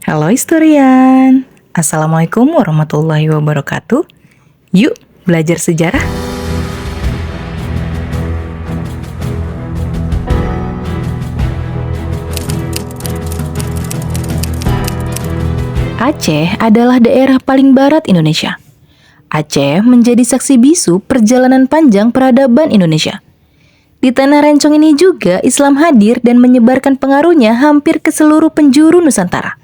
Halo historian, Assalamualaikum warahmatullahi wabarakatuh. Yuk belajar sejarah. Aceh adalah daerah paling barat Indonesia. Aceh menjadi saksi bisu perjalanan panjang peradaban Indonesia. Di tanah rencong ini juga Islam hadir dan menyebarkan pengaruhnya hampir ke seluruh penjuru Nusantara.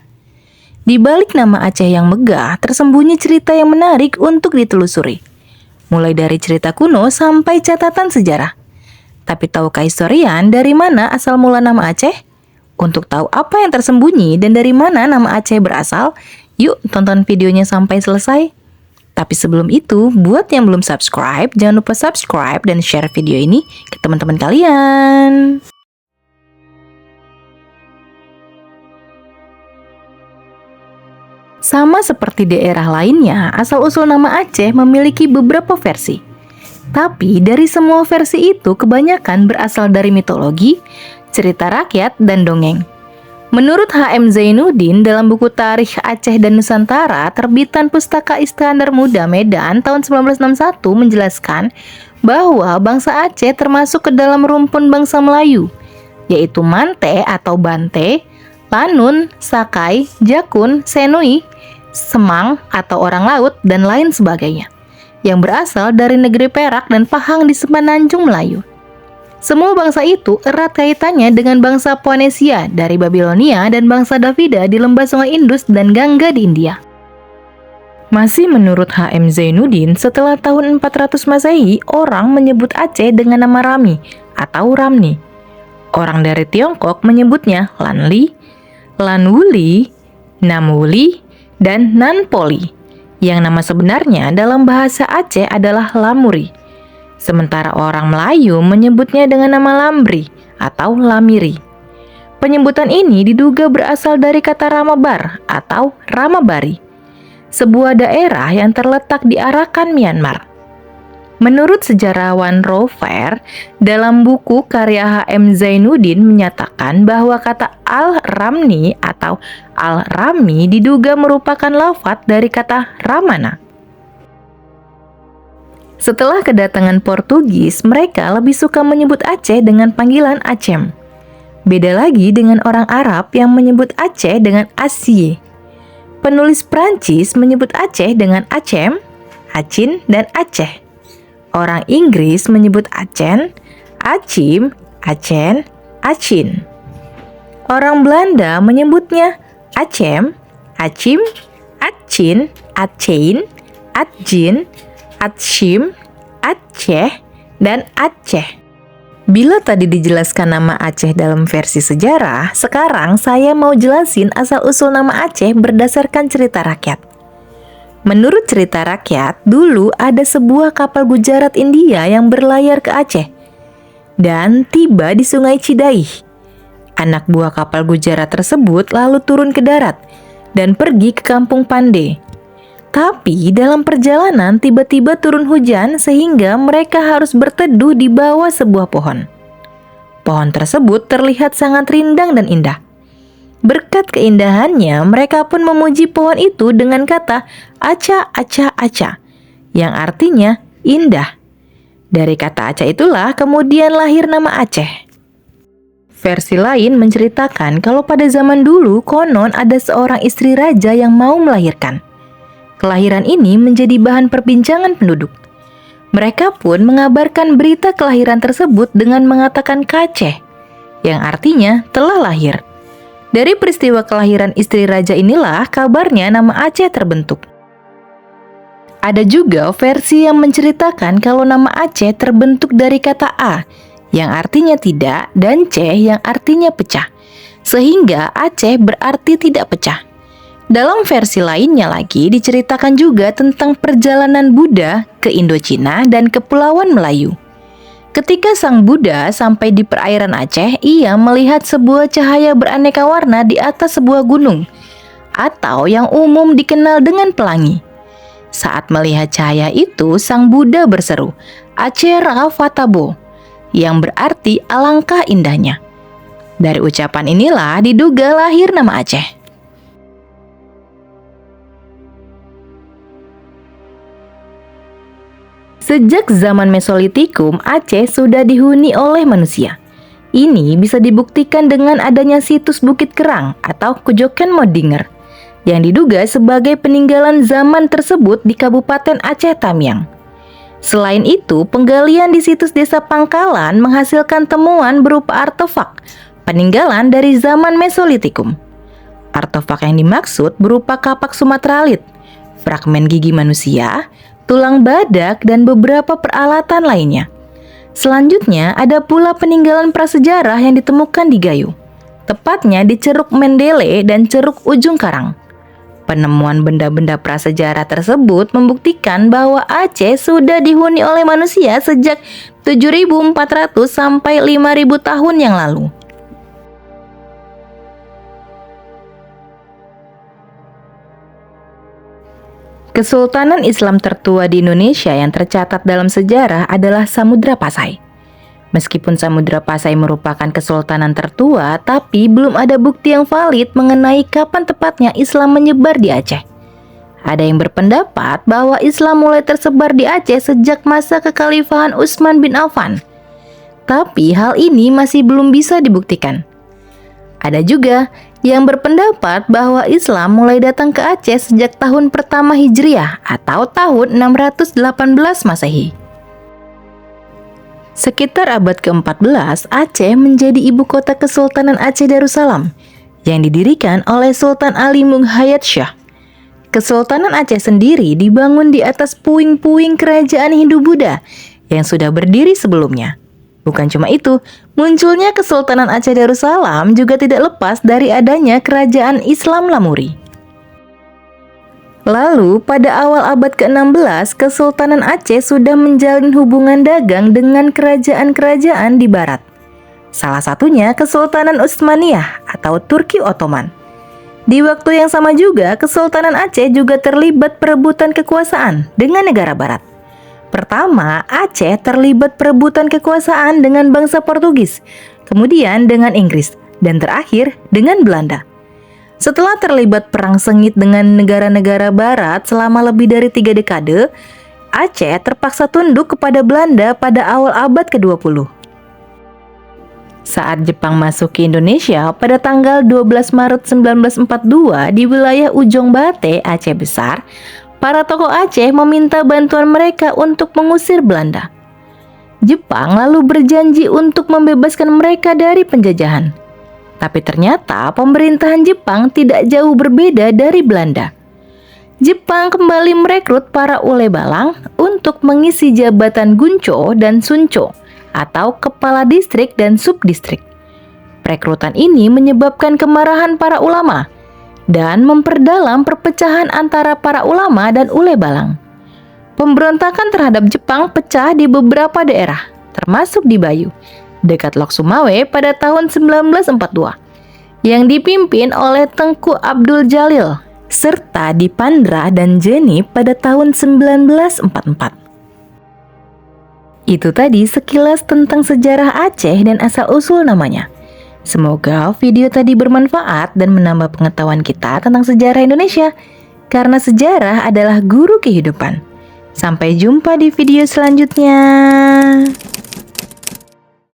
Di balik nama Aceh yang megah, tersembunyi cerita yang menarik untuk ditelusuri. Mulai dari cerita kuno sampai catatan sejarah. Tapi tahukah historian dari mana asal mula nama Aceh? Untuk tahu apa yang tersembunyi dan dari mana nama Aceh berasal, yuk tonton videonya sampai selesai. Tapi sebelum itu, buat yang belum subscribe, jangan lupa subscribe dan share video ini ke teman-teman kalian. Sama seperti daerah lainnya, asal-usul nama Aceh memiliki beberapa versi. Tapi dari semua versi itu kebanyakan berasal dari mitologi, cerita rakyat, dan dongeng. Menurut H.M. Zainuddin dalam buku Tarikh Aceh dan Nusantara terbitan Pustaka Iskandar Muda Medan tahun 1961 menjelaskan bahwa bangsa Aceh termasuk ke dalam rumpun bangsa Melayu, yaitu Mante atau Bante, Lanun, Sakai, Jakun, Senui, Semang atau orang laut, dan lain sebagainya, yang berasal dari negeri Perak dan Pahang di Semenanjung Melayu. Semua bangsa itu erat kaitannya dengan bangsa Phoenicia dari Babilonia dan bangsa Davida di lembah Sungai Indus dan Gangga di India. Masih menurut H.M. Zainuddin, setelah tahun 400 Masehi, orang menyebut Aceh dengan nama Rami atau Ramni. Orang dari Tiongkok menyebutnya Lanli, Lanwuli, Namwuli, dan Nanpoli, yang nama sebenarnya dalam bahasa Aceh adalah Lamuri. Sementara orang Melayu menyebutnya dengan nama Lambri atau Lamiri. Penyebutan ini diduga berasal dari kata Ramabar atau Ramabari, sebuah daerah yang terletak di Arakan, Myanmar. Menurut sejarawan Rover, dalam buku karya H.M. Zainuddin menyatakan bahwa kata Al-Ramni atau Al-Rami diduga merupakan lafadz dari kata Ramana. Setelah kedatangan Portugis, mereka lebih suka menyebut Aceh dengan panggilan Acem. Beda lagi dengan orang Arab yang menyebut Aceh dengan Asie. Penulis Prancis menyebut Aceh dengan Acem, Acin, dan Aceh. Orang Inggris menyebut Acen, Acim, Acen, Acin. Orang Belanda menyebutnya Acem, Acim, Acin, Acein, Atjin, Atshim, Aceh, dan Aceh. Bila tadi dijelaskan nama Aceh dalam versi sejarah, sekarang saya mau jelasin asal-usul nama Aceh berdasarkan cerita rakyat. Menurut cerita rakyat, dulu ada sebuah kapal Gujarat India yang berlayar ke Aceh dan tiba di Sungai Cidaih. Anak buah kapal Gujarat tersebut lalu turun ke darat dan pergi ke Kampung Pande. Tapi dalam perjalanan tiba-tiba turun hujan sehingga mereka harus berteduh di bawah sebuah pohon. Pohon tersebut terlihat sangat rindang dan indah. Berkat keindahannya, mereka pun memuji pohon itu dengan kata Aca, Aca, Aca, yang artinya indah. Dari kata Aca itulah kemudian lahir nama Aceh. Versi lain menceritakan kalau pada zaman dulu konon ada seorang istri raja yang mau melahirkan. Kelahiran ini menjadi bahan perbincangan penduduk. Mereka pun mengabarkan berita kelahiran tersebut dengan mengatakan Kaceh, yang artinya telah lahir. Dari peristiwa kelahiran istri raja inilah kabarnya nama Aceh terbentuk. Ada juga versi yang menceritakan kalau nama Aceh terbentuk dari kata A, yang artinya tidak, dan C yang artinya pecah, sehingga Aceh berarti tidak pecah. Dalam versi lainnya lagi diceritakan juga tentang perjalanan Buddha ke Indochina dan Kepulauan Melayu. Ketika sang Buddha sampai di perairan Aceh, ia melihat sebuah cahaya beraneka warna di atas sebuah gunung, atau yang umum dikenal dengan pelangi. Saat melihat cahaya itu, sang Buddha berseru, Aceh Rafatabo, yang berarti alangkah indahnya. Dari ucapan inilah diduga lahir nama Aceh. Sejak zaman Mesolitikum, Aceh sudah dihuni oleh manusia. Ini bisa dibuktikan dengan adanya situs Bukit Kerang atau Kujoken Modinger yang diduga sebagai peninggalan zaman tersebut di Kabupaten Aceh Tamiang. Selain itu, penggalian di situs Desa Pangkalan menghasilkan temuan berupa artefak peninggalan dari zaman Mesolitikum. Artefak yang dimaksud berupa kapak Sumatralit, fragmen gigi manusia, tulang badak, dan beberapa peralatan lainnya. Selanjutnya, ada pula peninggalan prasejarah yang ditemukan di Gayo, tepatnya di Ceruk Mendele dan Ceruk Ujung Karang. Penemuan benda-benda prasejarah tersebut membuktikan bahwa Aceh sudah dihuni oleh manusia sejak 7.400 sampai 5.000 tahun yang lalu. Kesultanan Islam tertua di Indonesia yang tercatat dalam sejarah adalah Samudra Pasai. Meskipun Samudra Pasai merupakan kesultanan tertua, tapi belum ada bukti yang valid mengenai kapan tepatnya Islam menyebar di Aceh. Ada yang berpendapat bahwa Islam mulai tersebar di Aceh sejak masa kekhalifahan Utsman bin Affan. Tapi hal ini masih belum bisa dibuktikan. Ada juga yang berpendapat bahwa Islam mulai datang ke Aceh sejak tahun pertama Hijriah atau tahun 618 Masehi. Sekitar abad ke-14, Aceh menjadi ibu kota Kesultanan Aceh Darussalam yang didirikan oleh Sultan Ali Mughayat Shah. Kesultanan Aceh sendiri dibangun di atas puing-puing kerajaan Hindu-Buddha yang sudah berdiri sebelumnya. Bukan cuma itu, munculnya Kesultanan Aceh Darussalam juga tidak lepas dari adanya kerajaan Islam Lamuri. Lalu, pada awal abad ke-16, Kesultanan Aceh sudah menjalin hubungan dagang dengan kerajaan-kerajaan di barat. Salah satunya Kesultanan Utsmaniyah atau Turki Ottoman. Di waktu yang sama juga, Kesultanan Aceh juga terlibat perebutan kekuasaan dengan negara barat. Pertama, Aceh terlibat perebutan kekuasaan dengan bangsa Portugis, kemudian dengan Inggris, dan terakhir dengan Belanda. Setelah terlibat perang sengit dengan negara-negara barat selama lebih dari 3 dekade, Aceh terpaksa tunduk kepada Belanda pada awal abad ke-20. Saat Jepang masuk ke Indonesia pada tanggal 12 Maret 1942 di wilayah Ujung Bate, Aceh Besar, para tokoh Aceh meminta bantuan mereka untuk mengusir Belanda. Jepang lalu berjanji untuk membebaskan mereka dari penjajahan. Tapi ternyata pemerintahan Jepang tidak jauh berbeda dari Belanda. Jepang kembali merekrut para ule balang untuk mengisi jabatan gunco dan sunco atau kepala distrik dan subdistrik. Perekrutan ini menyebabkan kemarahan para ulama dan memperdalam perpecahan antara para ulama dan ule balang. Pemberontakan terhadap Jepang pecah di beberapa daerah, termasuk di Bayu, dekat Lok Sumawe pada tahun 1942, yang dipimpin oleh Tengku Abdul Jalil, serta di Pandra dan Jeni pada tahun 1944. Itu tadi sekilas tentang sejarah Aceh dan asal-usul namanya. Semoga video tadi bermanfaat dan menambah pengetahuan kita tentang sejarah Indonesia, karena sejarah adalah guru kehidupan. Sampai jumpa di video selanjutnya.